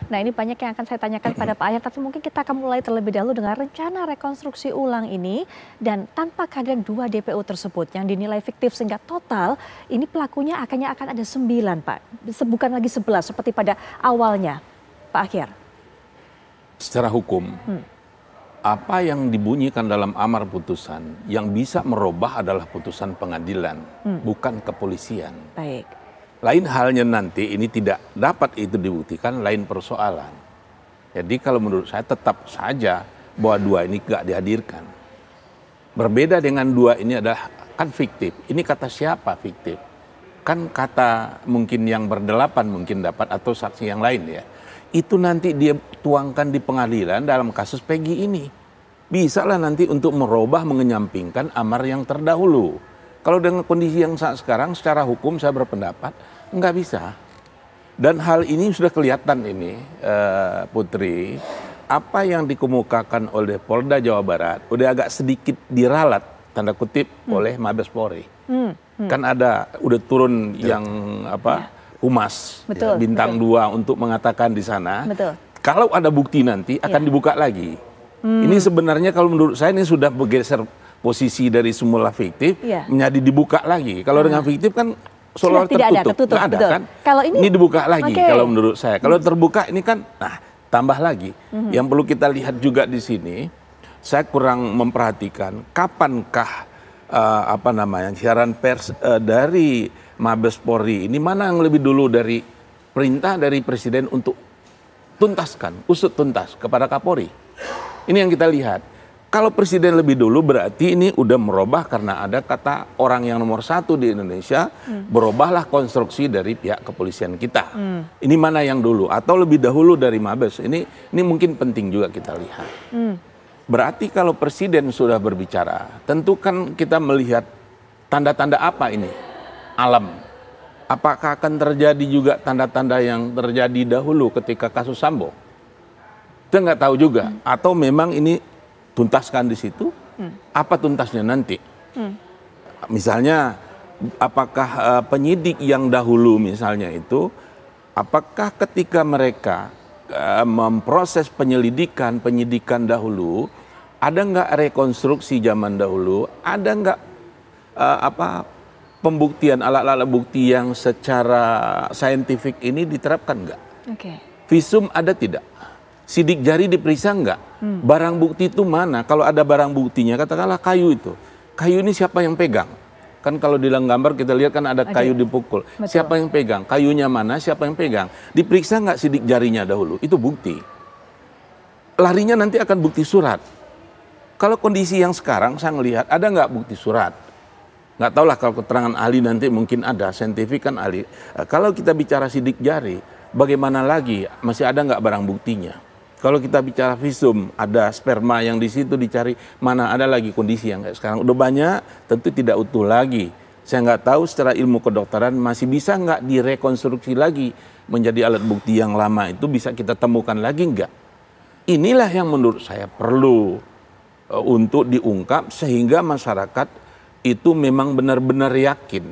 Nah, ini banyak yang akan saya tanyakan pada Pak Ahyar, tapi mungkin kita akan mulai terlebih dahulu dengan rencana rekonstruksi ulang ini. Dan tanpa kehadiran 2 DPO tersebut yang dinilai fiktif sehingga total ini pelakunya akan ada 9, Pak. Bukan lagi 11 seperti pada awalnya, Pak Ahyar. Secara hukum, apa yang dibunyikan dalam amar putusan yang bisa merubah adalah putusan pengadilan, bukan kepolisian. Baik. Lain halnya nanti ini tidak dapat itu dibuktikan, lain persoalan. Jadi kalau menurut saya tetap saja bahwa 2 ini nggak dihadirkan. Berbeda dengan 2 ini adalah kan fiktif. Ini kata siapa fiktif? Kan kata mungkin yang berdelapan mungkin dapat atau saksi yang lain ya. Itu nanti dia tuangkan di pengadilan dalam kasus Peggy ini. Bisa lah nanti untuk merubah, mengenyampingkan amar yang terdahulu. Kalau dengan kondisi yang saat sekarang, secara hukum saya berpendapat nggak bisa. Dan hal ini sudah kelihatan ini, Putri, apa yang dikemukakan oleh Polda Jawa Barat udah agak sedikit diralat, tanda kutip, oleh Mabes Polri. Kan ada, udah turun yang humas, betul, bintang 2 untuk mengatakan di sana. Betul. Kalau ada bukti nanti akan dibuka lagi. Ini sebenarnya kalau menurut saya ini sudah bergeser posisi dari semula fiktif menjadi dibuka lagi. Kalau dengan fiktif kan seolah tertutup. Nggak ada kan? Kalau ini dibuka lagi kalau menurut saya. Kalau terbuka ini kan tambah lagi. Yang perlu kita lihat juga di sini, saya kurang memperhatikan kapankah siaran pers dari Mabes Polri ini mana yang lebih dulu dari perintah dari Presiden untuk tuntaskan, usut tuntas kepada Kapolri. Ini yang kita lihat. Kalau Presiden lebih dulu berarti ini udah merubah karena ada kata orang yang nomor 1 di Indonesia, berubahlah konstruksi dari pihak kepolisian kita. Ini mana yang dulu atau lebih dahulu dari Mabes? Ini mungkin penting juga kita lihat. Berarti kalau Presiden sudah berbicara, tentu kan kita melihat tanda-tanda apa ini? Alam. Apakah akan terjadi juga tanda-tanda yang terjadi dahulu ketika kasus Sambo? Kita nggak tahu juga. Atau memang ini tuntaskan di situ, apa tuntasnya nanti? Misalnya, apakah penyidik yang dahulu misalnya itu, apakah ketika mereka memproses penyidikan dahulu, ada nggak rekonstruksi zaman dahulu, ada nggak pembuktian alat-alat bukti yang secara saintifik ini diterapkan nggak? Visum ada tidak? Sidik jari diperiksa nggak? Barang bukti itu mana? Kalau ada barang buktinya, katakanlah kayu itu. Kayu ini siapa yang pegang? Kan kalau di dalam gambar kita lihat kan ada kayu dipukul. Betul. Siapa yang pegang? Kayunya mana? Siapa yang pegang? Diperiksa nggak sidik jarinya dahulu? Itu bukti. Larinya nanti akan bukti surat. Kalau kondisi yang sekarang saya ngelihat ada nggak bukti surat? Nggak tahulah kalau keterangan ahli nanti mungkin ada. Saintifik kan ahli. Kalau kita bicara sidik jari, bagaimana lagi? Masih ada nggak barang buktinya? Kalau kita bicara visum, ada sperma yang di situ dicari, mana ada lagi kondisi yang kayak sekarang. Udah banyak, tentu tidak utuh lagi. Saya nggak tahu secara ilmu kedokteran masih bisa nggak direkonstruksi lagi menjadi alat bukti yang lama itu bisa kita temukan lagi nggak? Inilah yang menurut saya perlu untuk diungkap sehingga masyarakat itu memang benar-benar yakin.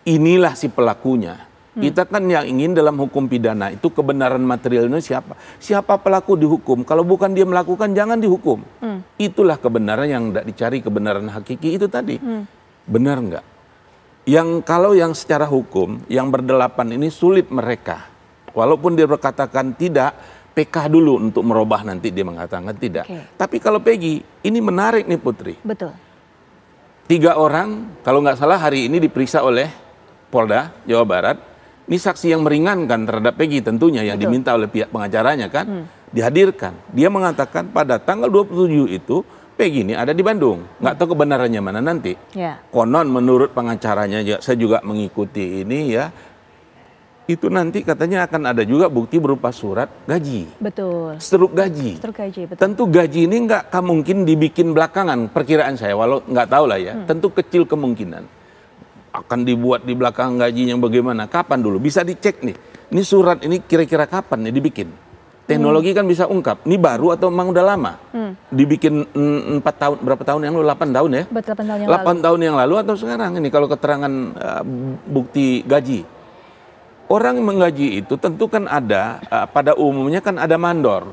Inilah si pelakunya. Kita kan yang ingin dalam hukum pidana itu kebenaran materialnya siapa? Siapa pelaku dihukum? Kalau bukan dia melakukan jangan dihukum. Itulah kebenaran yang tidak dicari, kebenaran hakiki itu tadi. Benar nggak? Kalau yang secara hukum, yang berdelapan ini sulit mereka. Walaupun dia berkatakan tidak, PK dulu untuk merubah nanti dia mengatakan tidak. Tapi kalau Peggy, ini menarik nih Putri. Betul. 3 orang, kalau nggak salah hari ini diperiksa oleh Polda Jawa Barat. Ini saksi yang meringankan terhadap Peggy tentunya yang diminta oleh pihak pengacaranya kan. Dihadirkan. Dia mengatakan pada tanggal 27 itu Peggy ini ada di Bandung. Nggak tahu kebenarannya mana nanti. Konon menurut pengacaranya, saya juga mengikuti ini ya. Itu nanti katanya akan ada juga bukti berupa surat gaji. Betul. Struktur gaji. Betul. Tentu gaji ini nggak mungkin dibikin belakangan perkiraan saya. Walau nggak tahu lah ya. Tentu kecil kemungkinan. Akan dibuat di belakang gajinya bagaimana? Kapan dulu? Bisa dicek nih. Ini surat ini kira-kira kapan nih dibikin? Teknologi kan bisa ungkap. Ini baru atau memang udah lama? Dibikin 4 tahun, berapa tahun yang lalu? 8 tahun ya? 8 tahun yang lalu atau sekarang ini kalau keterangan bukti gaji. orang menggaji itu tentu kan ada, pada umumnya kan ada mandor.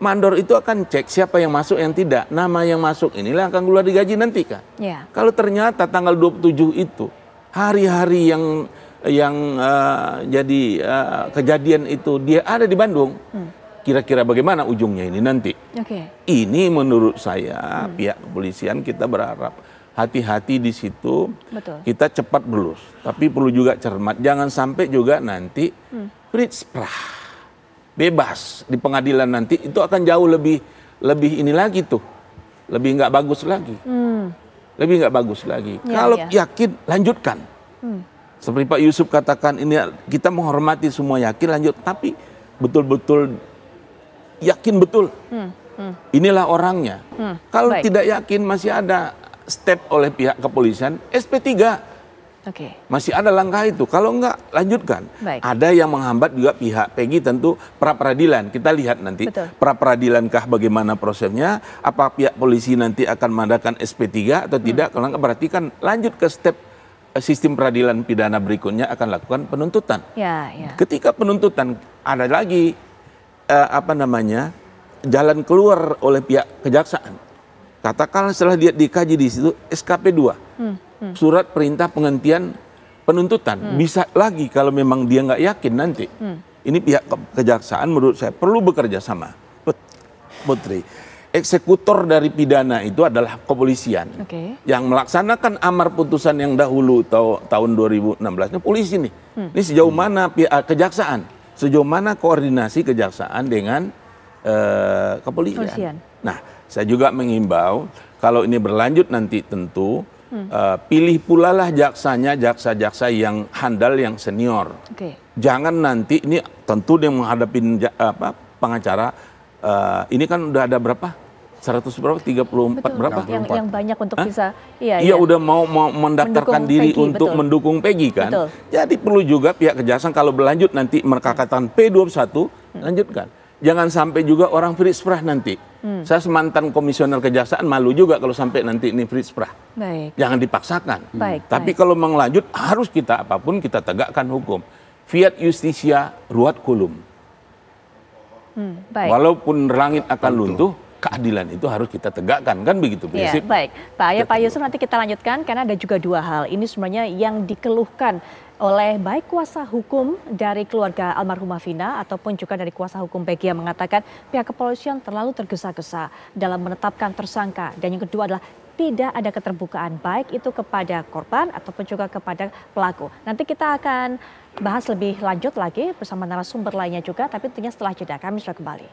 Mandor itu akan cek siapa yang masuk yang tidak. Nama yang masuk inilah akan keluar digaji nanti kan. Yeah. Kalau ternyata tanggal 27 itu hari-hari yang jadi kejadian itu dia ada di Bandung, kira-kira bagaimana ujungnya ini nanti? Ini menurut saya pihak kepolisian kita berharap hati-hati di situ. Betul. Kita cepat belus, tapi perlu juga cermat. Jangan sampai juga nanti fritsprah bebas di pengadilan nanti itu akan jauh lebih ini lagi tuh, lebih nggak bagus lagi, lebih nggak bagus lagi. Kalau yakin lanjutkan. Seperti Pak Yusuf katakan ini kita menghormati semua yakin lanjut, tapi betul-betul yakin betul. Inilah orangnya. Kalau tidak yakin masih ada step oleh pihak kepolisian, SP3. Masih ada langkah itu. Kalau enggak, lanjutkan. Ada yang menghambat juga pihak Peggy tentu pra-peradilan. Kita lihat nanti pra-peradilankah bagaimana prosesnya, apa pihak polisi nanti akan mengadakan SP3 atau tidak. Kalau enggak berarti kan lanjut ke step sistem peradilan pidana berikutnya akan lakukan penuntutan. Ketika penuntutan ada lagi jalan keluar oleh pihak kejaksaan. Katakanlah setelah dia dikaji di situ SKP 2, surat perintah penghentian penuntutan. Bisa lagi kalau memang dia nggak yakin nanti. Ini pihak kejaksaan menurut saya perlu bekerja sama. Putri, eksekutor dari pidana itu adalah kepolisian. Yang melaksanakan amar putusan yang dahulu tahun 2016 polisi nih. Ini sejauh mana pihak kejaksaan, sejauh mana koordinasi kejaksaan dengan kepolisian. Nah, saya juga mengimbau kalau ini berlanjut nanti tentu pilih pula lah jaksanya jaksa-jaksa yang handal, yang senior. Jangan nanti ini tentu dia menghadapi pengacara ini kan udah ada berapa? 100 berapa? 34 berapa? Yang banyak untuk bisa udah mau mendaftarkan diri Peggy, untuk mendukung Peggy kan. Jadi perlu juga pihak kejaksaan kalau berlanjut nanti mereka katakan P21 lanjutkan. Jangan sampai juga orang fritsprah nanti. Saya semantan komisioner kejaksaan malu juga kalau sampai nanti ini fritsprah. Jangan dipaksakan. Tapi kalau mengelanjut harus kita apapun kita tegakkan hukum. Fiat justitia ruat culum. Walaupun langit akan luntuh, keadilan itu harus kita tegakkan, kan begitu prinsip. Baik, Pak Yusuf nanti kita lanjutkan karena ada juga dua hal. Ini sebenarnya yang dikeluhkan oleh baik kuasa hukum dari keluarga almarhumah Vina ataupun juga dari kuasa hukum Peggy yang mengatakan pihak kepolisian terlalu tergesa-gesa dalam menetapkan tersangka. Dan yang kedua adalah tidak ada keterbukaan baik itu kepada korban ataupun juga kepada pelaku. Nanti kita akan bahas lebih lanjut lagi bersama narasumber lainnya juga, tapi tentunya setelah jeda. Kami sudah kembali.